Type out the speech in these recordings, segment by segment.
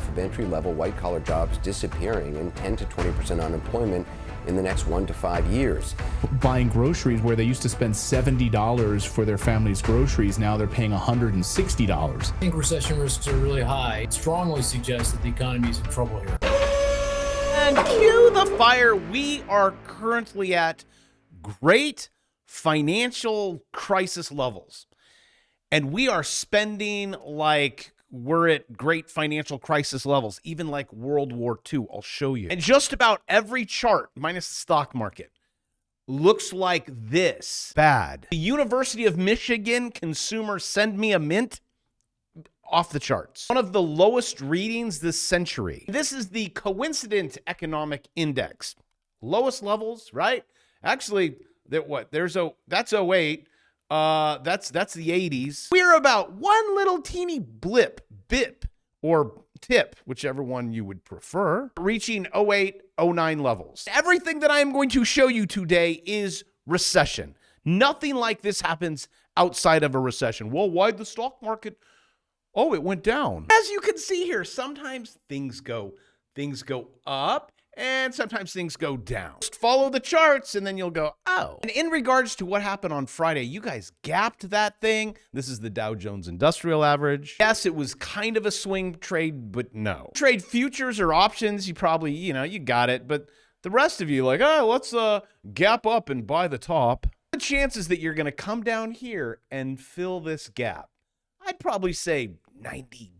half of entry-level white-collar jobs disappearing and 10 to 20% unemployment in the next 1 to 5 years. Buying groceries where they used to spend $70 for their family's groceries, now they're paying $160. I think recession risks are really high. It strongly suggests that the economy is in trouble here. And cue the fire. We are currently at great financial crisis levels. And we are spending like we're at great financial crisis levels, even like World War II. I'll show you. And just about every chart, minus the stock market, looks like this. Bad. The University of Michigan consumer send me a mint, off the charts. One of the lowest readings this century. This is the coincident economic index. Lowest levels, right? Actually, that's 08. That's the 80s. We're about one little teeny bip, or tip, whichever one you would prefer, reaching 08, 09 levels. Everything that I am going to show you today is recession. Nothing like this happens outside of a recession. Well, why'd the stock market? Oh, it went down. As you can see here, sometimes things go up and sometimes things go down. Just follow the charts and then you'll go, oh. And in regards to what happened on Friday, you guys gapped that thing. This is the Dow Jones Industrial Average. Yes, it was kind of a swing trade, but no. Trade futures or options, you probably, you got it. But the rest of you like, oh, let's gap up and buy the top. The chances that you're going to come down here and fill this gap, I'd probably say 95%.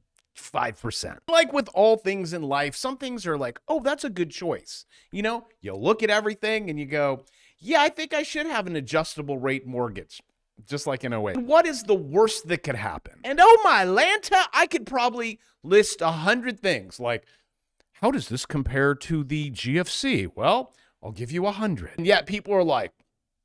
Like with all things in life, some things are like, oh, that's a good choice. You look at everything and you go, yeah, I think I should have an adjustable rate mortgage, just like in 08. What is the worst that could happen? And oh my Lanta, I could probably list 100 things like, how does this compare to the GFC? Well, I'll give you 100. And yet people are like,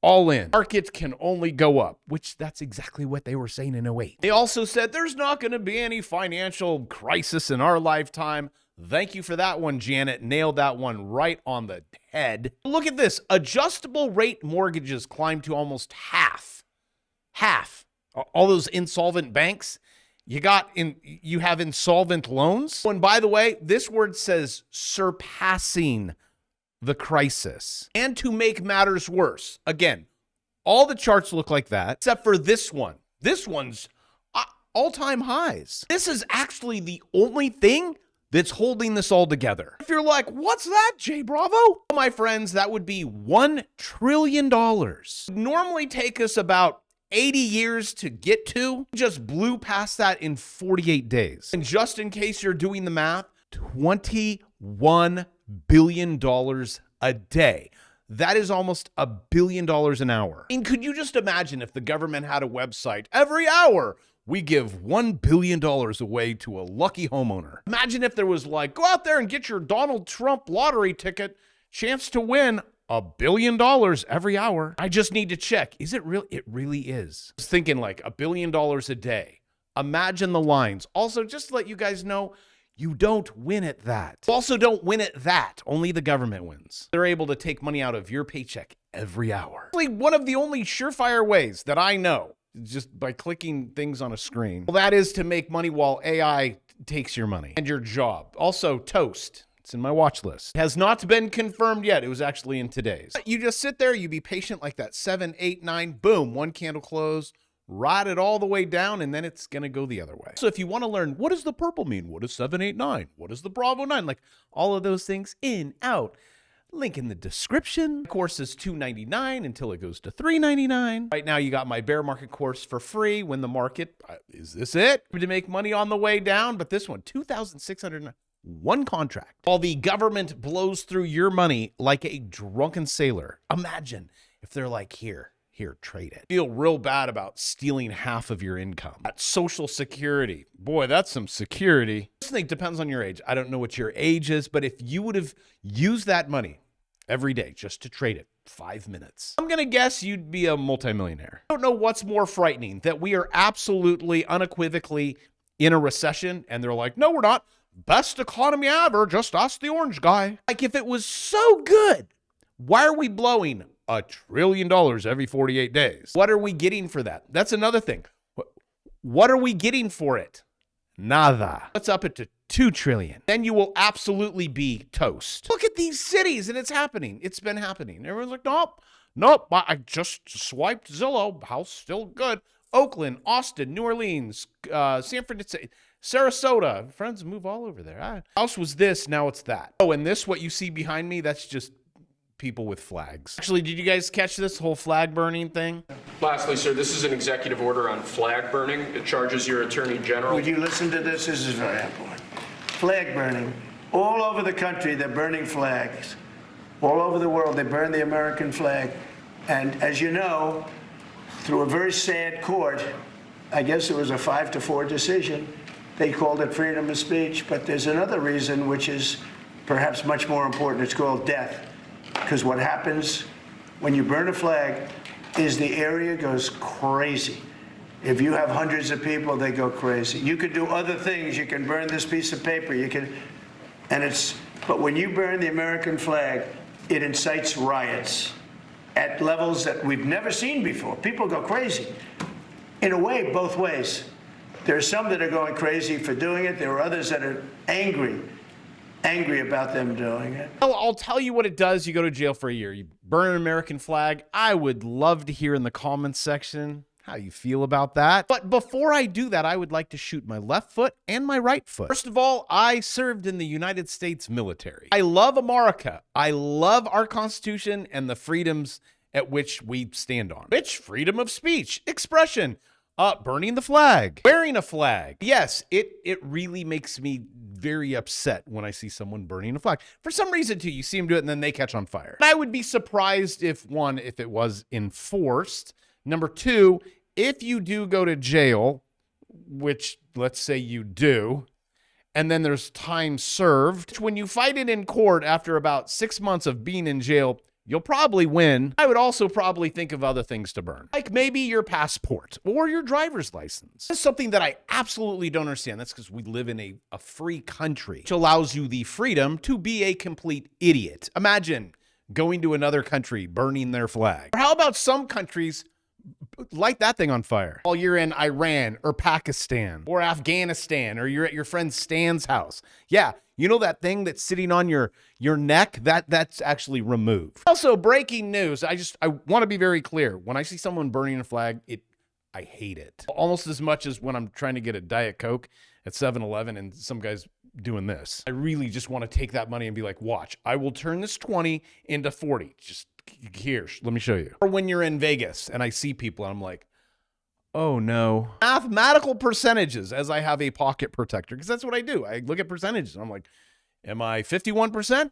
all in. Markets can only go up, which that's exactly what they were saying in 08. They also said there's not going to be any financial crisis in our lifetime. Thank you for that one, Janet. Nailed that one right on the head. Look at this. Adjustable rate mortgages climbed to almost half. Half. All those insolvent banks. You have insolvent loans. And by the way, this word says surpassing the crisis. And to make matters worse, again, all the charts look like that, except for this one. This one's all-time highs. This is actually the only thing that's holding this all together. If you're like, what's that, Jay Bravo? Well, my friends, that would be $1 trillion. It'd normally take us about 80 years to get to. Just blew past that in 48 days. And just in case you're doing the math, $21 billion a day. That is almost $1 billion an hour. I mean, could you just imagine if the government had a website? Every hour, we give $1 billion away to a lucky homeowner. Imagine if there was like, go out there and get your Donald Trump lottery ticket, chance to win $1 billion every hour. I just need to check. Is it real? It really is. I was thinking like $1 billion a day. Imagine the lines. Also, just to let you guys know, you don't win at that. You also don't win at that. Only the government wins. They're able to take money out of your paycheck every hour. One of the only surefire ways that I know, just by clicking things on a screen, well, that is to make money while AI takes your money and your job. Also, Toast. It's in my watch list. It has not been confirmed yet. It was actually in today's. You just sit there, you be patient like that. 7, 8, 9, boom, one candle close. Ride it all the way down, and then it's going to go the other way. So if you want to learn, what does the purple mean? What does 7, 8, 9? What does the Bravo 9? Like all of those things in, out. Link in the description. Course is $2.99 until it goes to $3.99. Right now, you got my bear market course for free when the market, is this it? To make money on the way down, but this one, $2,600, one contract. While the government blows through your money like a drunken sailor. Imagine if they're like, here, trade it. Feel real bad about stealing half of your income. That's Social Security. Boy, that's some security. This thing depends on your age. I don't know what your age is, but if you would have used that money every day just to trade it 5 minutes, I'm going to guess you'd be a multimillionaire. I don't know what's more frightening, that we are absolutely unequivocally in a recession and they're like, no, we're not. Best economy ever. Just ask the orange guy. Like if it was so good, why are we blowing $1 trillion every 48 days? What are we getting for that? That's another thing. What are we getting for it? Nada. Let's up it to 2 trillion. Then you will absolutely be toast. Look at these cities, and it's happening. It's been happening. Everyone's like, nope, I just swiped Zillow. House still good. Oakland, Austin, New Orleans, San Francisco, Sarasota. Friends move all over there. House was this, now it's that. Oh, and this, what you see behind me, that's just people with flags. Actually, did you guys catch this whole flag burning thing? Lastly, sir, this is an executive order on flag burning. It charges your attorney general. Would you listen to this? This is very important. Flag burning. All over the country, they're burning flags. All over the world, they burn the American flag. And as you know, through a very sad court, I guess it was a 5-4 decision, they called it freedom of speech. But there's another reason, which is perhaps much more important. It's called death. Because what happens when you burn a flag is the area goes crazy. If you have hundreds of people, they go crazy. You could do other things. You can burn this piece of paper. But when you burn the American flag, it incites riots at levels that we've never seen before. People go crazy. In a way, both ways. There are some that are going crazy for doing it. There are others that are angry about them doing it. Well, I'll tell you what it does. You go to jail for a year. You burn an American flag. I would love to hear in the comments section how you feel about that. But before I do that, I would like to shoot my left foot and my right foot. First of all, I served in the United States military. I love America. I love our Constitution and the freedoms at which we stand on. Which freedom of speech, expression, burning the flag, wearing a flag. Yes, it really makes me very upset when I see someone burning a flag. For some reason, too, you see them do it and then they catch on fire. And I would be surprised if it was enforced. Number 2, if you do go to jail, which let's say you do, and then there's time served, when you fight it in court after about 6 months of being in jail, you'll probably win. I would also probably think of other things to burn, like maybe your passport or your driver's license. That's something that I absolutely don't understand. That's because we live in a free country, which allows you the freedom to be a complete idiot. Imagine going to another country, burning their flag. Or how about some countries light that thing on fire while you're in Iran or Pakistan or Afghanistan, or you're at your friend Stan's house? Yeah, you know that thing that's sitting on your neck? That's actually removed. Also, breaking news. I want to be very clear. When I see someone burning a flag, I hate it. Almost as much as when I'm trying to get a Diet Coke at 7-Eleven and some guy's doing this. I really just want to take that money and be like, watch, I will turn this 20 into 40. Just here, let me show you. Or when you're in Vegas and I see people and I'm like, oh no. Mathematical percentages as I have a pocket protector, because that's what I do. I look at percentages and I'm like, am I 51%?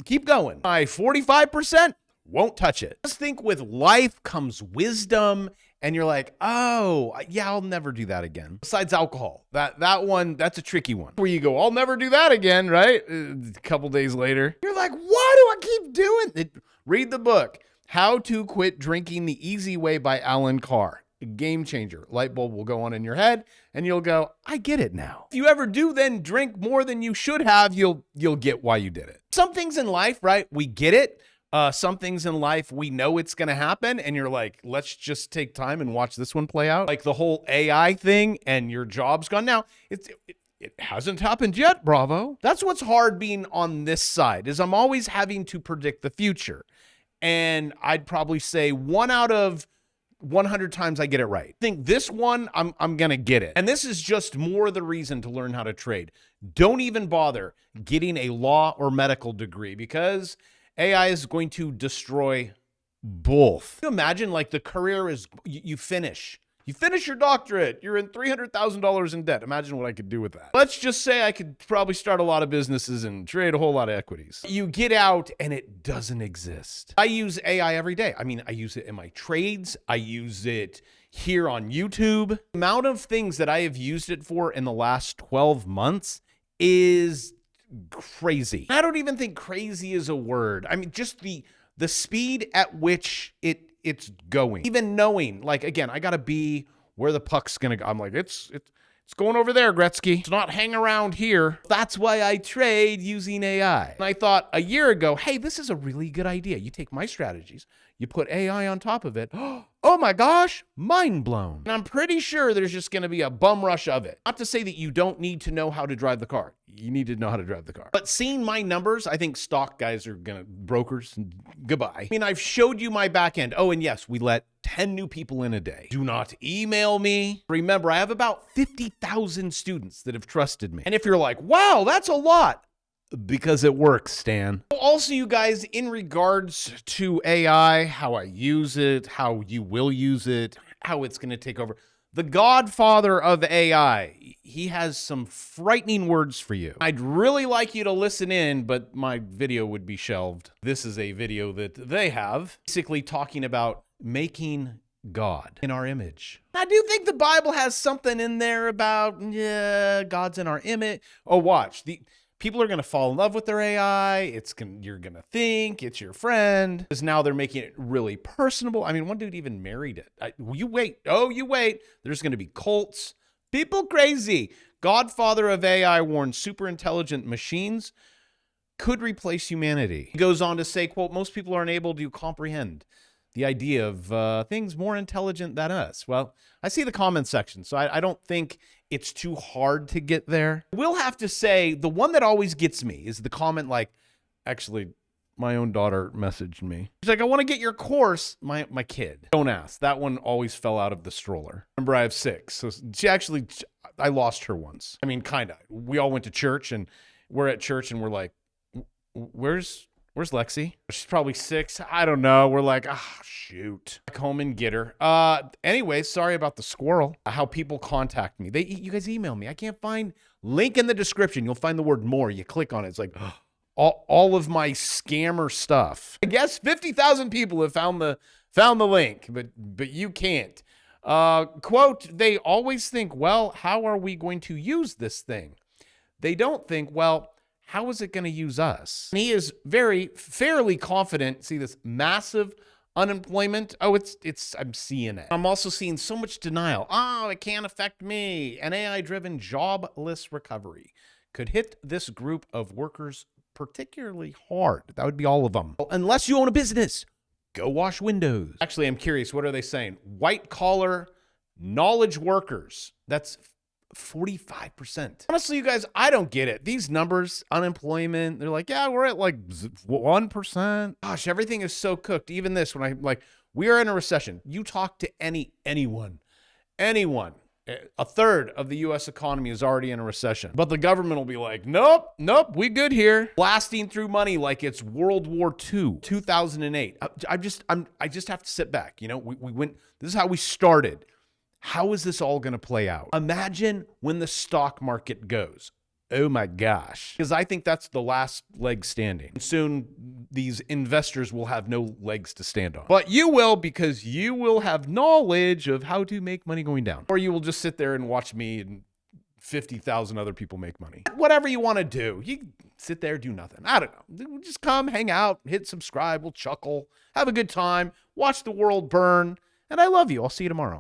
Keep going. Am I 45%? Won't touch it. Just think with life comes wisdom, and you're like, oh, yeah, I'll never do that again. Besides alcohol, that one, that's a tricky one. Where you go, I'll never do that again, right? A couple days later, you're like, why do I keep doing it? Read the book, How to Quit Drinking the Easy Way by Alan Carr. A game changer. Light bulb will go on in your head, and you'll go, I get it now. If you ever do then drink more than you should have, you'll get why you did it. Some things in life, right, we get it. Some things in life, we know it's going to happen, and you're like, let's just take time and watch this one play out. Like the whole AI thing, and your job's gone. Now, it hasn't happened yet, bravo. That's what's hard being on this side, is I'm always having to predict the future. And I'd probably say 1 out of 100 times I get it right. I think this one, I'm going to get it. And this is just more the reason to learn how to trade. Don't even bother getting a law or medical degree, because AI is going to destroy both. Can you imagine, like, the career is, you finish your doctorate, you're in $300,000 in debt. Imagine what I could do with that. Let's just say I could probably start a lot of businesses and trade a whole lot of equities. You get out and it doesn't exist. I use AI every day. I mean, I use it in my trades. I use it here on YouTube. The amount of things that I have used it for in the last 12 months is crazy. I don't even think crazy is a word. I mean, just the speed at which it's going. Even knowing, like, again, I gotta be where the puck's gonna go. I'm like, it's going over there, Gretzky. It's not hang around here. That's why I trade using AI. And I thought a year ago, hey, this is a really good idea. You take my strategies, You put AI on top of it. Oh my gosh, mind blown. And I'm pretty sure there's just going to be a bum rush of it. Not to say that you don't need to know how to drive the car. You need to know how to drive the car. But seeing my numbers, I think stock guys are going to, brokers, goodbye. I mean, I've showed you my back end. Oh, and yes, we let 10 new people in a day. Do not email me. Remember, I have about 50,000 students that have trusted me. And if you're like, wow, that's a lot. Because it works, Stan. Also, you guys, in regards to AI, how I use it, how you will use it, how it's going to take over. The godfather of AI, he has some frightening words for you. I'd really like you to listen in, but my video would be shelved. This is a video that they have, basically talking about making God in our image. I do think the Bible has something in there about, yeah, God's in our image. Oh, watch. People are going to fall in love with their AI. You're going to think it's your friend. Because now they're making it really personable. I mean, one dude even married it. You wait. Oh, you wait. There's going to be cults. People crazy. Godfather of AI warns super intelligent machines could replace humanity. He goes on to say, quote, most people aren't able to comprehend the idea of things more intelligent than us. Well, I see the comment section, so I don't think it's too hard to get there. I will have to say, the one that always gets me is the comment like, actually, my own daughter messaged me. She's like, I want to get your course. My kid. Don't ask. That one always fell out of the stroller. Remember, I have 6. So I lost her once. I mean, kind of. We all went to church, and we're at church, and we're like, where's Lexi? She's probably 6. I don't know. We're like, shoot. Back home and get her. Anyway, sorry about the squirrel. How people contact me. You guys email me. I can't find link in the description. You'll find the word more. You click on it. It's like all of my scammer stuff. I guess 50,000 people have found the link, but you can't. Quote, they always think, well, how are we going to use this thing? They don't think, well, how is it going to use us? And he is fairly confident. See this massive unemployment? Oh, I'm seeing it. I'm also seeing so much denial. Oh, it can't affect me. An AI-driven jobless recovery could hit this group of workers particularly hard. That would be all of them. Well, unless you own a business, go wash windows. Actually, I'm curious. What are they saying? White collar knowledge workers. That's 45%. Honestly, you guys, I don't get it. These numbers, unemployment, they're like, yeah, we're at like 1%. Gosh, everything is so cooked. Even this, when we are in a recession. You talk to anyone. A third of the U.S. economy is already in a recession. But the government will be like, nope, we good here. Blasting through money like it's World War II, 2008. I just have to sit back. You know, we went, this is how we started. How is this all going to play out? Imagine when the stock market goes. Oh my gosh. Because I think that's the last leg standing. Soon, these investors will have no legs to stand on. But you will, because you will have knowledge of how to make money going down. Or you will just sit there and watch me and 50,000 other people make money. Whatever you want to do. You sit there, do nothing. I don't know. Just come, hang out, hit subscribe, we'll chuckle, have a good time, watch the world burn. And I love you. I'll see you tomorrow.